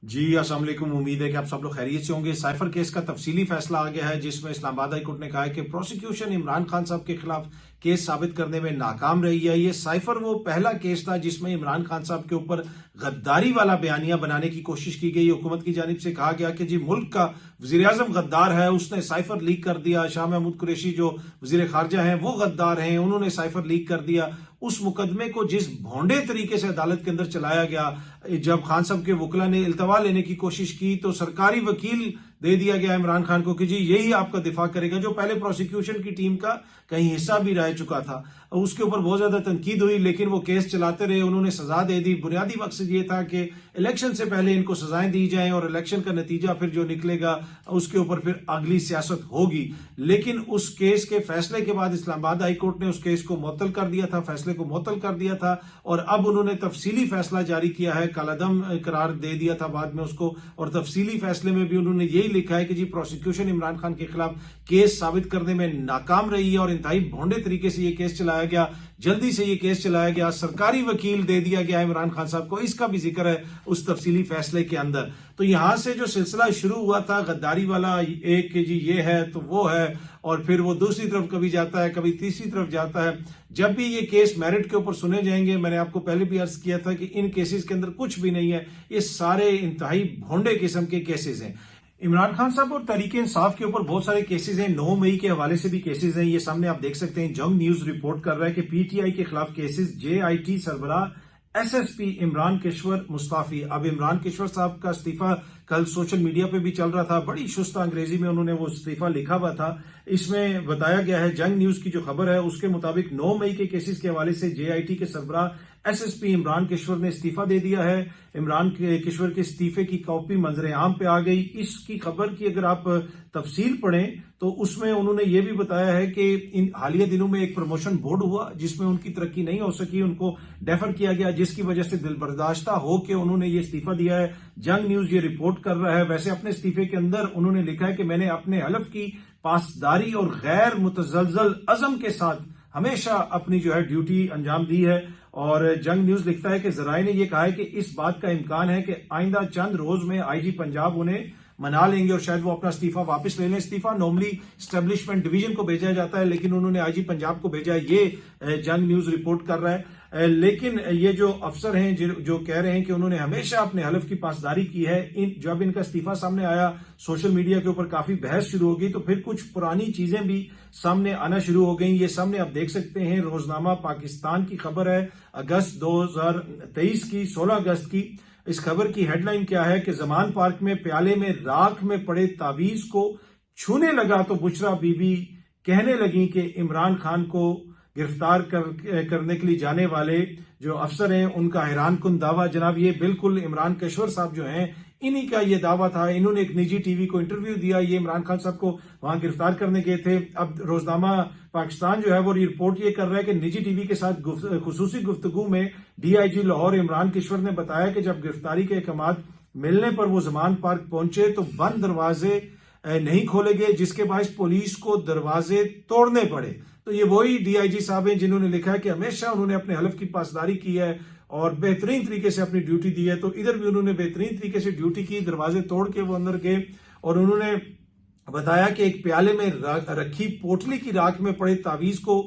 जी अस्सलाम वालेकुम। उम्मीद है कि आप सब लोग खैरियत से होंगे। साइफर केस का तफसीली फैसला आ गया है जिसमें इस्लामाबाद हाई कोर्ट ने कहा है कि प्रोसिक्यूशन इमरान खान साहब के खिलाफ केस साबित करने में नाकाम रही है। ये साइफर वो पहला केस था जिसमें इमरान खान साहब के ऊपर गद्दारी वाला बयानिया बनाने की कोशिश की गई। हुकूमत की जानिब से कहा गया कि जी मुल्क का वजीर आजम गद्दार है, उसने साइफर लीक कर दिया। शाह महमूद कुरैशी जो वजीर खारजा हैं वो गद्दार हैं, उन्होंने साइफर लीक कर दिया। उस मुकदमे को जिस भोंडे तरीके से अदालत के अंदर चलाया गया, जब खान साहब के वकला ने इल्तवा लेने की कोशिश की तो सरकारी वकील दे दिया गया इमरान खान को कि जी यही आपका दिफा करेगा, जो पहले प्रोसिक्यूशन की टीम का कहीं हिस्सा भी रह चुका था। उसके ऊपर बहुत ज्यादा तनकीद हुई लेकिन वो केस चलाते रहे, उन्होंने सजा दे दी। बुनियादी मकसद ये था कि इलेक्शन से पहले इनको सजाएं दी जाएं और इलेक्शन का नतीजा फिर जो निकलेगा उसके ऊपर फिर अगली सियासत होगी। लेकिन उस केस के फैसले के बाद इस्लामाबाद हाई कोर्ट ने उस केस को मुअत्तल कर दिया था, फैसले को मुअत्तल कर दिया था और अब उन्होंने तफसीली फैसला जारी किया है। कालादम करार दे दिया था बाद में उसको, और तफसीली फैसले में भी उन्होंने यही लिखा है कि जी प्रोसिक्यूशन इमरान खान के खिलाफ केस साबित करने में नाकाम रही है और इंतहाई भोंडे तरीके से ये केस चलाया गया, जल्दी से ये केस चलाया गया, सरकारी वकील दे दिया गया इमरान खान साहब को। इसका भी जिक्र है उस तफसीली फैसले के अंदर। तो यहां से जो सिलसिला शुरू हुआ था गद्दारी वाला, एक कि जी ये है तो वो है, और फिर वो दूसरी तरफ कभी जाता है कभी तीसरी तरफ जाता है। जब भी ये केस मेरिट के ऊपर सुने जाएंगे, मैंने आपको पहले भी अर्ज किया था कि इन केसेस के अंदर कुछ भी नहीं है, ये सारे इंतहाई भोंडे किस्म के केसेस हैं। इमरान खान साहब और तहरीक इंसाफ के ऊपर बहुत सारे केसेस हैं, 9 मई के हवाले से भी केसेस हैं। ये सामने आप देख सकते हैं, जंग न्यूज रिपोर्ट कर रहा है कि पीटीआई के खिलाफ केसेस, जेआईटी सरबराह एसएसपी इमरान किश्वर मुस्ताफी। अब इमरान किश्वर साहब का इस्तीफा कल सोशल मीडिया पे भी चल रहा था, बड़ी शुस्ता अंग्रेजी में उन्होंने वो इस्तीफा लिखा हुआ था। इसमें बताया गया है, जंग न्यूज की जो खबर है उसके मुताबिक 9 मई के केसेस के हवाले से जेआईटी के सरबराह एसएसपी इमरान किश्वर ने इस्तीफा दे दिया है। इमरान किश्वर के इस्तीफे की कॉपी मंजर आम पे आ गई। इसकी खबर की अगर आप तफसील पढ़ें तो उसमें उन्होंने ये भी बताया है कि इन हालिया दिनों में एक प्रमोशन बोर्ड हुआ जिसमें उनकी तरक्की नहीं हो सकी, उनको डेफर किया गया, जिसकी वजह से दिल बर्दाश्ता हो के उन्होंने ये इस्तीफा दिया है। जंग न्यूज ये रिपोर्ट कर रहा है। वैसे अपने इस्तीफे के अंदर उन्होंने लिखा है कि मैंने अपने हलफ की पासदारी और गैर मुतजलजल अज़म के साथ हमेशा अपनी जो है ड्यूटी अंजाम दी है। और जंग न्यूज लिखता है कि जराये ने यह कहा है कि इस बात का इम्कान है कि आइंदा चंद रोज में आईजी पंजाब उन्हें मना लेंगे और शायद वो अपना इस्तीफा वापस ले लें। इस्तीफा नॉर्मली स्टैब्लिशमेंट डिवीजन को भेजा जाता है लेकिन उन्होंने आईजी पंजाब को भेजा है, ये जंग न्यूज रिपोर्ट कर रहा है। लेकिन ये जो अफसर हैं जो कह रहे हैं कि उन्होंने हमेशा अपने हलफ की पासदारी की है, जब इनका इस्तीफा सामने आया सोशल मीडिया के ऊपर काफी बहस शुरू हो गई तो फिर कुछ पुरानी चीजें भी सामने आना शुरू हो गई। ये सामने आप देख सकते हैं, रोजनामा पाकिस्तान की खबर है अगस्त 2023 की, 16 अगस्त की। इस खबर की हेडलाइन क्या है कि जमान पार्क में प्याले में राख में पड़े तावीज को छूने लगा तो बुशरा बीबी कहने लगी कि इमरान खान को गिरफ्तार करने के लिए जाने वाले जो अफसर हैं उनका हैरान कुन दावा। जनाब ये बिल्कुल इमरान किश्वर साहब जो हैं इन्हीं का ये दावा था। इन्होंने एक निजी टीवी को इंटरव्यू दिया, ये इमरान खान साहब को वहां गिरफ्तार करने गए थे। अब रोजनामा पाकिस्तान जो है वो रिपोर्ट ये कर रहा है कि निजी टीवी के साथ खुसूसी गुफ्तगू में डीआईजी लाहौर इमरान किश्वर ने बताया कि जब गिरफ्तारी के अहकाम मिलने पर वो जमान पार्क पहुंचे तो बंद दरवाजे नहीं खोले गए जिसके बायस पुलिस को दरवाजे तोड़ने पड़े। तो ये वही डीआईजी साहब हैं जिन्होंने लिखा है कि हमेशा उन्होंने अपने हलफ की पासदारी की है और बेहतरीन तरीके से अपनी ड्यूटी दी है। तो इधर भी उन्होंने बेहतरीन तरीके से ड्यूटी की, दरवाजे तोड़ के वो अंदर गए और उन्होंने बताया कि एक प्याले में रखी पोटली की राख में पड़े तावीज को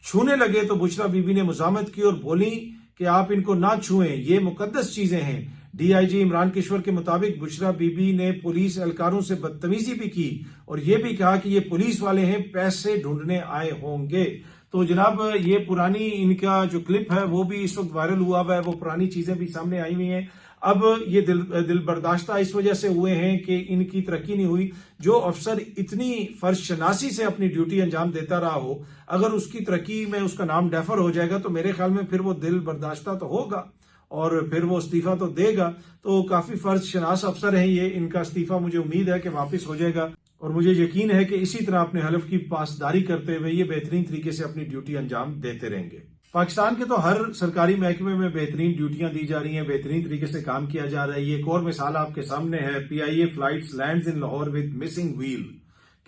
छूने लगे तो बुशरा बीबी ने मुजामत की और बोली कि आप इनको ना छुएं, ये मुकद्दस चीजें हैं। डीआईजी इमरान किश्वर के मुताबिक बुशरा बीबी ने पुलिस एहलकारों से बदतमीजी भी की और यह भी कहा कि ये पुलिस वाले हैं, पैसे ढूंढने आए होंगे। तो जनाब ये पुरानी इनका जो क्लिप है वो भी इस वक्त वायरल हुआ है, वो पुरानी चीजें भी सामने आई हुई हैं। अब ये दिल बर्दाश्ता इस वजह से हुए हैं कि इनकी तरक्की नहीं हुई। जो अफसर इतनी फर्शनासी से अपनी ड्यूटी अंजाम देता रहा हो, अगर उसकी तरक्की में उसका नाम डेफर हो जाएगा तो मेरे ख्याल में फिर वो दिल बर्दाश्ता तो होगा और फिर वो इस्तीफा तो देगा। तो काफी फर्शनास अफसर हैं ये, इनका इस्तीफा मुझे उम्मीद है कि वापस हो जाएगा और मुझे यकीन है कि इसी तरह अपने हलफ की पासदारी करते हुए ये बेहतरीन तरीके से अपनी ड्यूटी अंजाम देते रहेंगे। पाकिस्तान के तो हर सरकारी महकमे में बेहतरीन ड्यूटियां दी जा रही हैं, बेहतरीन तरीके से काम किया जा रहा है। ये एक और मिसाल आपके सामने है, PIA flights lands in Lahore with missing wheel,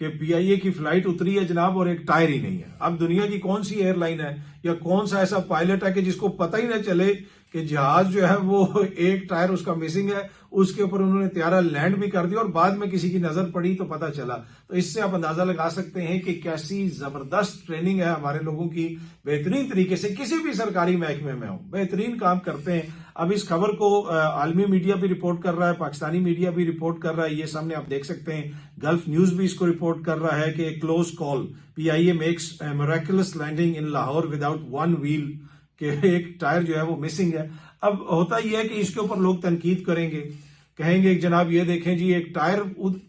कि पीआईए की फ्लाइट उतरी है जनाब और एक टायर ही नहीं है। अब दुनिया की कौन सी एयरलाइन है या कौन सा ऐसा पायलट है कि जिसको पता ही ना चले कि जहाज जो है वो एक टायर उसका मिसिंग है, उसके ऊपर उन्होंने त्यारा लैंड भी कर दिया और बाद में किसी की नजर पड़ी तो पता चला। तो इससे आप अंदाजा लगा सकते हैं कि कैसी जबरदस्त ट्रेनिंग है हमारे लोगों की, बेहतरीन तरीके से किसी भी सरकारी महकमे में हो बेहतरीन काम करते हैं। अब इस खबर को आलमी मीडिया भी रिपोर्ट कर रहा है, पाकिस्तानी मीडिया भी रिपोर्ट कर रहा है, ये सामने आप देख सकते हैं। गल्फ न्यूज भी इसको रिपोर्ट कर रहा है कि close call, PIA makes miraculous landing in Lahore without one wheel, कि एक टायर जो है वो मिसिंग है। अब होता यह है कि इसके ऊपर लोग तनकीद करेंगे, कहेंगे कि जनाब ये देखें जी, एक टायर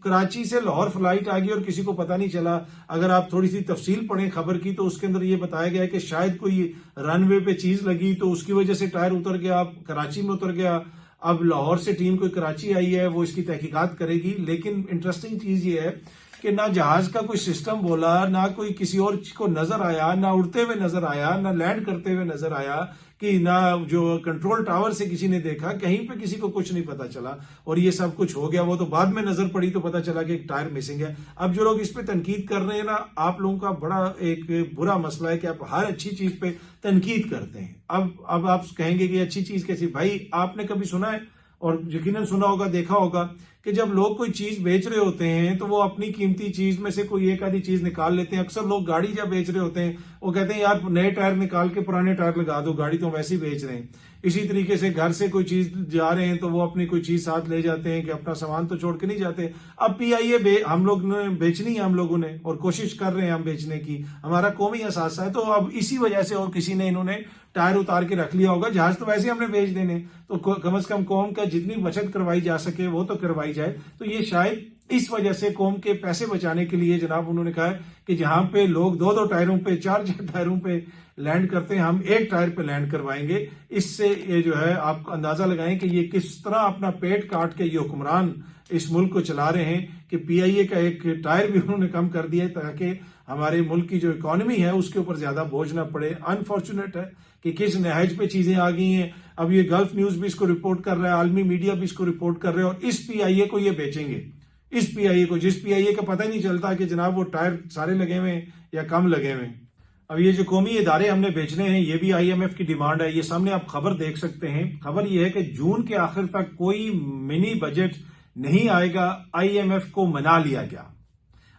कराची से लाहौर फ्लाइट आ गई और किसी को पता नहीं चला। अगर आप थोड़ी सी तफसील पढ़ें खबर की तो उसके अंदर ये बताया गया है कि शायद कोई रनवे पे चीज लगी तो उसकी वजह से टायर उतर गया, आप कराची में उतर गया। अब लाहौर से टीम कोई कराची आई है, वो इसकी तहकीकात करेगी। लेकिन इंटरेस्टिंग चीज ये है कि ना जहाज का कोई सिस्टम बोला, ना कोई किसी और को नजर आया, ना उड़ते हुए नजर आया, ना लैंड करते हुए नजर आया, कि ना जो कंट्रोल टावर से किसी ने देखा, कहीं पे किसी को कुछ नहीं पता चला और ये सब कुछ हो गया। वो तो बाद में नजर पड़ी तो पता चला कि एक टायर मिसिंग है। अब जो लोग इस पे तनकीद कर रहे हैं ना, आप लोगों का बड़ा एक बुरा मसला है कि आप हर अच्छी चीज पे तनकीद करते हैं। अब आप कहेंगे कि अच्छी चीज कैसी? भाई आपने कभी सुना है, और यकीनन सुना होगा, देखा होगा कि जब लोग कोई चीज बेच रहे होते हैं तो वो अपनी कीमती चीज में से कोई एक आधी चीज निकाल लेते हैं। अक्सर लोग गाड़ी जब बेच रहे होते हैं वो कहते हैं यार नए टायर निकाल के पुराने टायर लगा दो, गाड़ी तो वैसे ही बेच रहे हैं। इसी तरीके से घर से कोई चीज जा रहे हैं तो वो अपनी कोई चीज साथ ले जाते हैं कि अपना सामान तो छोड़ के नहीं जाते। अब PIA हम लोग ने बेचनी है, हम लोगों ने, और कोशिश कर रहे हैं हम बेचने की, हमारा कौमी एहसास है। तो अब इसी वजह से और किसी ने इन्होंने टायर उतार के रख लिया होगा। जहाज तो वैसे हमने बेच देने, तो कम से कम कौम का जितनी बचत करवाई जा सके वो तो करवाई जाए। तो ये शायद इस वजह से कौम के पैसे बचाने के लिए जनाब उन्होंने कहा कि जहां पे लोग दो दो टायरों पे, चार चार टायरों पे लैंड करते हैं, हम एक टायर पे लैंड करवाएंगे। इससे ये जो है आप अंदाजा लगाएं कि ये किस तरह अपना पेट काट के ये हुक्मरान इस मुल्क को चला रहे हैं कि PIA का एक टायर भी उन्होंने कम कर दिया है ताकि हमारे मुल्क की जो इकोनॉमी है उसके ऊपर ज्यादा बोझ ना पड़े। अनफॉर्चुनेट है कि किस नहज पे चीजें आ गई हैं। अब ये गल्फ न्यूज भी इसको रिपोर्ट कर रहा है, आलमी मीडिया भी इसको रिपोर्ट कर रहे हैं, और इस PIA को ये बेचेंगे, इस PIA को, जिस PIA का पता ही नहीं चलता कि जनाब वो टायर सारे लगे हुए हैं या कम लगे हुए हैं। अब ये जो कौमी इदारे हमने बेचने हैं, ये भी IMF की डिमांड है। ये सामने आप खबर देख सकते हैं। खबर ये है कि जून के आखिर तक कोई मिनी बजट नहीं आएगा, IMF को मना लिया गया।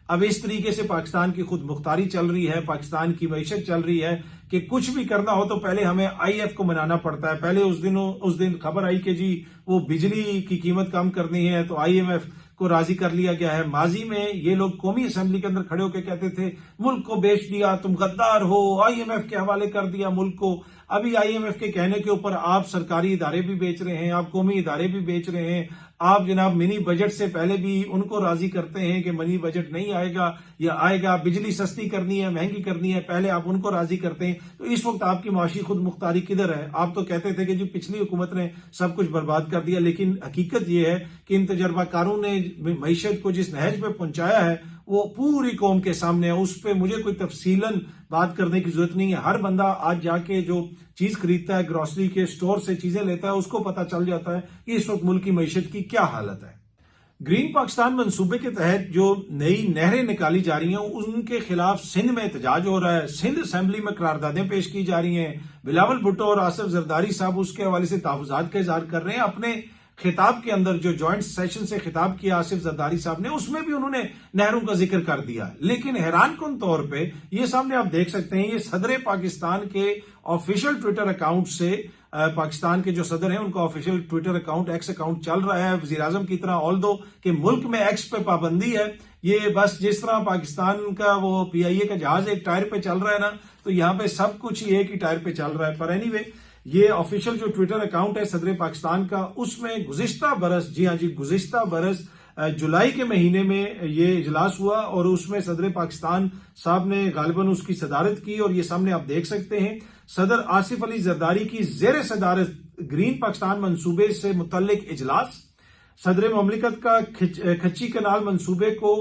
अब इस तरीके से पाकिस्तान की खुद मुख्तारी चल रही है, पाकिस्तान की मईशत चल रही है कि कुछ भी करना हो तो पहले हमें IMF को मनाना पड़ता है। पहले उस दिन खबर आई कि जी वो बिजली की कीमत कम करनी है तो IMF को राजी कर लिया गया है। माजी में ये लोग कौमी असेंबली के अंदर खड़े होकर कहते थे मुल्क को बेच दिया, तुम गद्दार हो, IMF के हवाले कर दिया मुल्क को। अभी IMF के कहने के ऊपर आप सरकारी इदारे भी बेच रहे हैं, आप कौमी इदारे भी बेच रहे हैं, आप जनाब मिनी बजट से पहले भी उनको राजी करते हैं कि मिनी बजट नहीं आएगा या आएगा, बिजली सस्ती करनी है, महंगी करनी है, पहले आप उनको राजी करते हैं। तो इस वक्त आपकी माशी खुद मुख्तारी किधर है? आप तो कहते थे कि जी पिछली हुकूमत ने सब कुछ बर्बाद कर दिया, लेकिन हकीकत यह है कि इन तजर्बाकारों ने मईशत को जिस नहज पे पहुंचाया है वो पूरी कौम के सामने है। उस पर मुझे कोई तफसीलन बात करने की जरूरत नहीं है। हर बंदा आज जाके जो चीज खरीदता है, ग्रोसरी के स्टोर से चीजें लेता है, उसको पता चल जाता है कि इस वक्त मुल्क की मईशत की क्या हालत है। ग्रीन पाकिस्तान मंसूबे के तहत जो नई नहरें निकाली जा रही हैं उनके खिलाफ सिंध में एहतजाज हो रहा है। सिंध असेंबली में करारदादें पेश की जा रही हैं। बिलावल भुट्टो और आसिफ जरदारी साहब उसके हवाले से तहफुजात का इजहार कर रहे हैं। अपने खिताब के अंदर जो ज्वाइंट सेशन से खिताब किया आसिफ जरदारी साहब ने, उसमें भी उन्होंने नहरों का जिक्र कर दिया। लेकिन हैरानकुन तौर पे ये सामने आप देख सकते हैं, ये सदर पाकिस्तान के ऑफिशियल ट्विटर अकाउंट से, पाकिस्तान के जो सदर हैं उनका official Twitter account, x account चल रहा है वजीर आजम की तरह। ऑल्दो कि मुल्क में एक्स पे पाबंदी है, ये बस जिस तरह पाकिस्तान का वो PIA का जहाज एक टायर पे चल रहा है ना, तो यहाँ पे सब कुछ ही एक ही टायर पे चल रहा है। पर एनीवे ये ऑफिशियल जो ट्विटर अकाउंट है सदर पाकिस्तान का, उसमें गुज़िश्ता बरस, जी हाँ जी, गुज़िश्ता बरस जुलाई के महीने में ये इजलास हुआ और उसमें सदर पाकिस्तान साहब ने गालिबन उसकी सदारत की। और ये सामने आप देख सकते हैं सदर आसिफ अली जरदारी की जेर सदारत ग्रीन पाकिस्तान मंसूबे से मुतल्लिक इजलास। सदर ममलिकत का खच्ची कनाल मंसूबे को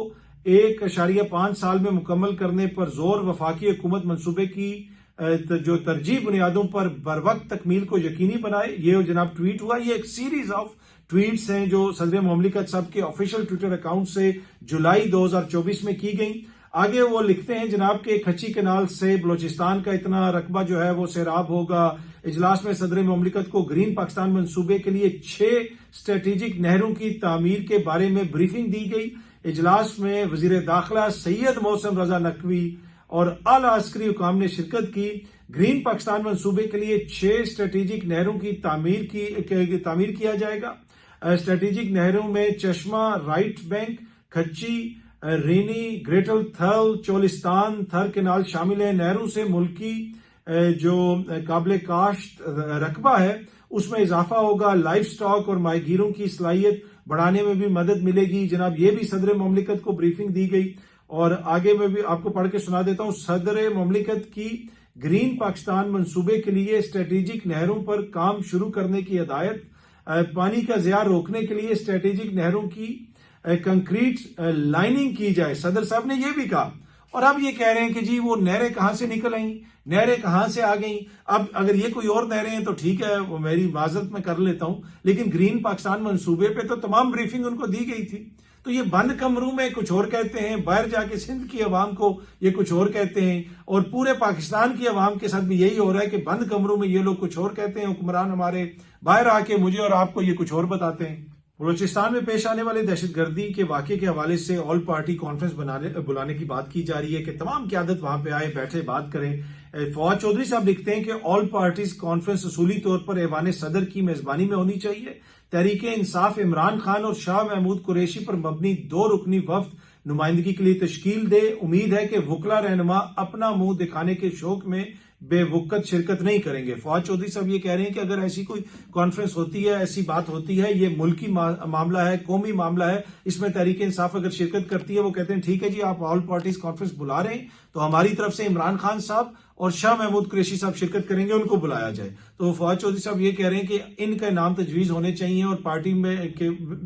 1.5 साल में मुकम्मल करने पर जोर। वफाकी हुकूमत मंसूबे की जो तरजीह बुनियादों पर बर वक्त तकमील को यकीनी बनाए। ये जनाब ट्वीट हुआ। ये एक सीरीज ऑफ ट्वीट्स हैं जो सदर ममलिकत साहब के ऑफिशियल ट्विटर अकाउंट से जुलाई 2024 में की गई। आगे वो लिखते हैं जनाब के खच्ची कनाल से बलोचिस्तान का इतना रकबा जो है वो सैराब होगा, इजलास में सदर मुमलिकत को ग्रीन पाकिस्तान मंसूबे के लिए 6 स्ट्रेटेजिक नहरों की तामीर के बारे में ब्रीफिंग दी गई। इजलास में वजीर दाखिला सैयद मोहसिन रजा नकवी और आला अस्करी हुकाम ने शिरकत की। ग्रीन पाकिस्तान मंसूबे के लिए 6 स्ट्रेटेजिक नहरों की तामीर किया जाएगा। स्ट्रेटेजिक नहरों में चश्मा, राइट बैंक, खच्ची, रेनी, ग्रेटर थल, चोलिस्तान, थर केनाल शामिल है। नहरों से मुल्की जो काबिल काश्त रकबा है उसमें इजाफा होगा। लाइफ स्टॉक और माहीगीरों की सलाहियत बढ़ाने में भी मदद मिलेगी। जनाब ये भी सदर मुमलिकत को ब्रीफिंग दी गई और आगे मैं भी आपको पढ़ के सुना देता हूं। सदर मुमलिकत की ग्रीन पाकिस्तान मंसूबे के लिए स्ट्रेटेजिक नहरों पर काम शुरू करने की हिदायत। पानी का ज़िया रोकने के लिए स्ट्रेटेजिक नहरों की कंक्रीट लाइनिंग की जाए। सदर साहब ने यह भी कहा और अब ये कह रहे हैं कि जी वो नहरें कहां से निकल आई, नहरें कहां से आ गई। अब अगर ये कोई और नहरें हैं तो ठीक है, वो मेरी माजरत में कर लेता हूं, लेकिन ग्रीन पाकिस्तान मंसूबे पे तो तमाम ब्रीफिंग उनको दी गई थी। तो ये बंद कमरों में कुछ और कहते हैं, बाहर जाके सिंध की अवाम को ये कुछ और कहते हैं और पूरे पाकिस्तान की अवाम के साथ भी यही हो रहा है कि बंद कमरों में ये लोग कुछ और कहते हैं, हुक्मरान हमारे बाहर आके मुझे और आपको ये कुछ और बताते हैं। बलूचिस्तान में पेश आने वाले दहशतगर्दी के वाक़े के हवाले से ऑल पार्टी कॉन्फ्रेंस बुलाने की बात की जा रही है कि तमाम क़यादत वहां पे आए, बैठे, बात करें। फवाद चौधरी साहब लिखते हैं कि ऑल पार्टीज कॉन्फ्रेंस उसूली तौर पर ऐवान सदर की मेजबानी में होनी चाहिए। तहरीक इंसाफ इमरान खान और शाह महमूद कुरैशी पर मबनी 2 रुकनी वफ्द नुमाइंदगी के लिए तश्कील दे। उम्मीद है कि वकला रहनुमा अपना मुंह दिखाने के शौक में बेवकत शिरकत नहीं करेंगे। फवाद चौधरी साहब ये कह रहे हैं कि अगर ऐसी कोई कॉन्फ्रेंस होती है, ऐसी बात होती है, ये मुल्की मामला है, कौमी मामला है, इसमें तहरीक इंसाफ अगर शिरकत करती है, वो कहते हैं ठीक है जी आप ऑल पार्टीज कॉन्फ्रेंस बुला रहे हैं तो हमारी तरफ से इमरान खान साहब और शाह महमूद कुरैशी साहब शिरकत करेंगे, उनको बुलाया जाए। तो फवाद चौधरी साहब ये कह रहे हैं कि इनका नाम तजवीज होने चाहिए और पार्टी में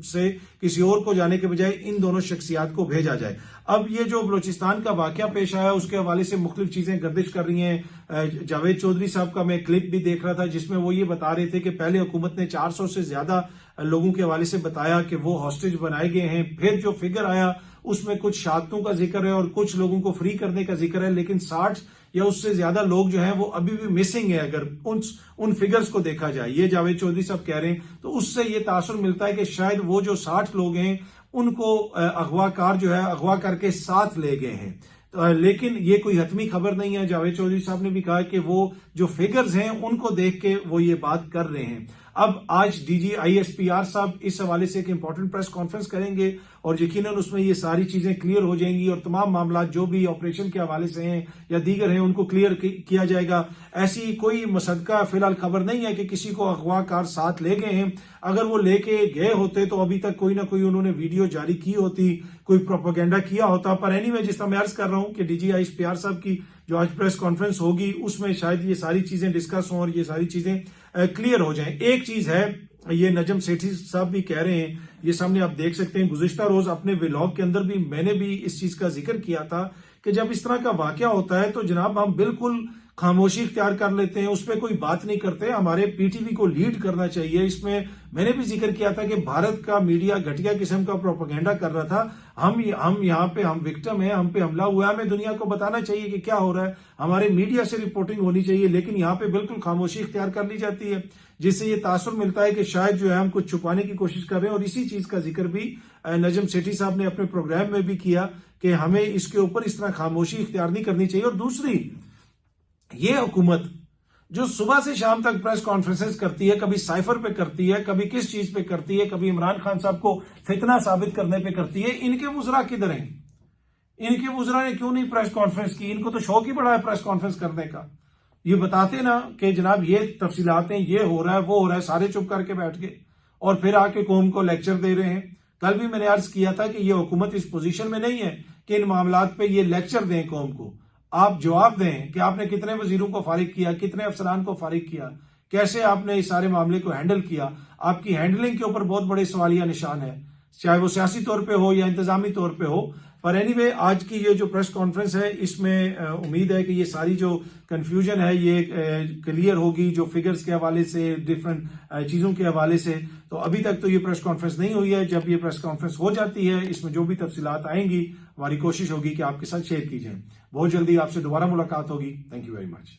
से किसी और को जाने के बजाय इन दोनों शख्सियात को भेजा जाए। अब ये जो बलूचिस्तान का वाकया पेश आया उसके हवाले से मुख्तलिफ चीजें गर्दिश कर रही हैं। जावेद चौधरी साहब का मैं क्लिप भी देख रहा था जिसमें वो ये बता रहे थे कि पहले हुकूमत ने 400 से ज्यादा लोगों के हवाले से बताया कि वो हॉस्टेज बनाए गए हैं। फिर जो फिगर आया उसमें कुछ शहादतों का जिक्र है और कुछ लोगों को फ्री करने का जिक्र है, लेकिन 60 या उससे ज्यादा लोग जो हैं वो अभी भी मिसिंग है अगर उन फिगर्स को देखा जाए। ये जावेद चौधरी साहब कह रहे हैं तो उससे ये तासुर मिलता है कि शायद वो जो 60 लोग हैं उनको अगवाकार जो है अगवा करके साथ ले गए हैं। तो लेकिन ये कोई हतमी खबर नहीं है। जावेद चौधरी साहब ने भी कहा कि वो जो फिगर्स हैं उनको देख के वो ये बात कर रहे हैं। अब आज डीजी ISPR साहब इस हवाले से एक इंपॉर्टेंट प्रेस कॉन्फ्रेंस करेंगे और यकीनन उसमें ये सारी चीजें क्लियर हो जाएंगी और तमाम मामला जो भी ऑपरेशन के हवाले से हैं या दीगर हैं उनको क्लियर किया जाएगा। ऐसी कोई मुसद्दका फिलहाल खबर नहीं है कि किसी को अगवाकार साथ ले गए हैं। अगर वो लेके गए होते तो अभी तक कोई ना कोई उन्होंने वीडियो जारी की होती, कोई प्रोपेगेंडा किया होता। पर एनीवे जिस तरह मैं अर्ज कर रहा हूं कि डीजी ISPR साहब की जो आज प्रेस कॉन्फ्रेंस होगी उसमें शायद ये सारी चीजें डिस्कस हों और ये सारी चीजें क्लियर हो जाएं। एक चीज है, ये नजम सेठी साहब भी कह रहे हैं, ये सामने आप देख सकते हैं, गुज़िश्ता रोज अपने व्लॉग के अंदर भी मैंने भी इस चीज का जिक्र किया था कि जब इस तरह का वाकया होता है तो जनाब हम बिल्कुल खामोशी इख्तियार कर लेते हैं, उस पर कोई बात नहीं करते। हमारे PTV को लीड करना चाहिए। इसमें मैंने भी जिक्र किया था कि भारत का मीडिया घटिया किस्म का प्रोपेगेंडा कर रहा था। हम यहाँ पे हम विक्टिम हैं, हम पे हमला हुआ है, हमें दुनिया को बताना चाहिए कि क्या हो रहा है, हमारे मीडिया से रिपोर्टिंग होनी चाहिए। लेकिन यहाँ पे बिल्कुल खामोशी इख्तियार कर ली जाती है जिससे ये तासुर मिलता है कि शायद जो है हम कुछ छुपाने की कोशिश कर रहे हैं। और इसी चीज का जिक्र भी नजम सेठी साहब ने अपने प्रोग्राम में भी किया कि हमें इसके ऊपर इस तरह खामोशी इख्तियार नहीं करनी चाहिए। और दूसरी, ये हुकूमत जो सुबह से शाम तक प्रेस कॉन्फ्रेंसेस करती है, कभी साइफर पे करती है, कभी किस चीज पे करती है, कभी इमरान खान साहब को फितना साबित करने पे करती है, इनके वुज़रा किधर हैं? इनके वुज़रा ने क्यों नहीं प्रेस कॉन्फ्रेंस की? इनको तो शौक ही बड़ा है प्रेस कॉन्फ्रेंस करने का। ये बताते ना कि जनाब ये तफसीलातें, ये हो रहा है, वो हो रहा है, सारे चुप करके बैठ गए और फिर आके कौम को लेक्चर दे रहे हैं। कल भी मैंने अर्ज किया था कि ये हुकूमत इस पोजीशन में नहीं है कि इन मामलात पे ये लेक्चर दें कौम को। आप जवाब दें कि आपने कितने वजीरों को फारिग किया, कितने अफसरान को फारिग किया, कैसे आपने इस सारे मामले को हैंडल किया। आपकी हैंडलिंग के ऊपर बहुत बड़े सवालिया निशान है, चाहे वो सियासी तौर पे हो या इंतजामी तौर पे हो। पर एनीवे आज की ये जो प्रेस कॉन्फ्रेंस है इसमें उम्मीद है कि ये सारी जो कंफ्यूजन है ये क्लियर होगी, जो फिगर्स के हवाले से, डिफरेंट चीजों के हवाले से। तो अभी तक तो ये प्रेस कॉन्फ्रेंस नहीं हुई है। जब ये प्रेस कॉन्फ्रेंस हो जाती है इसमें जो भी तफसीलात आएंगी हमारी कोशिश होगी कि आपके साथ शेयर की जाए। बहुत जल्दी आपसे दोबारा मुलाकात होगी। Thank you very much.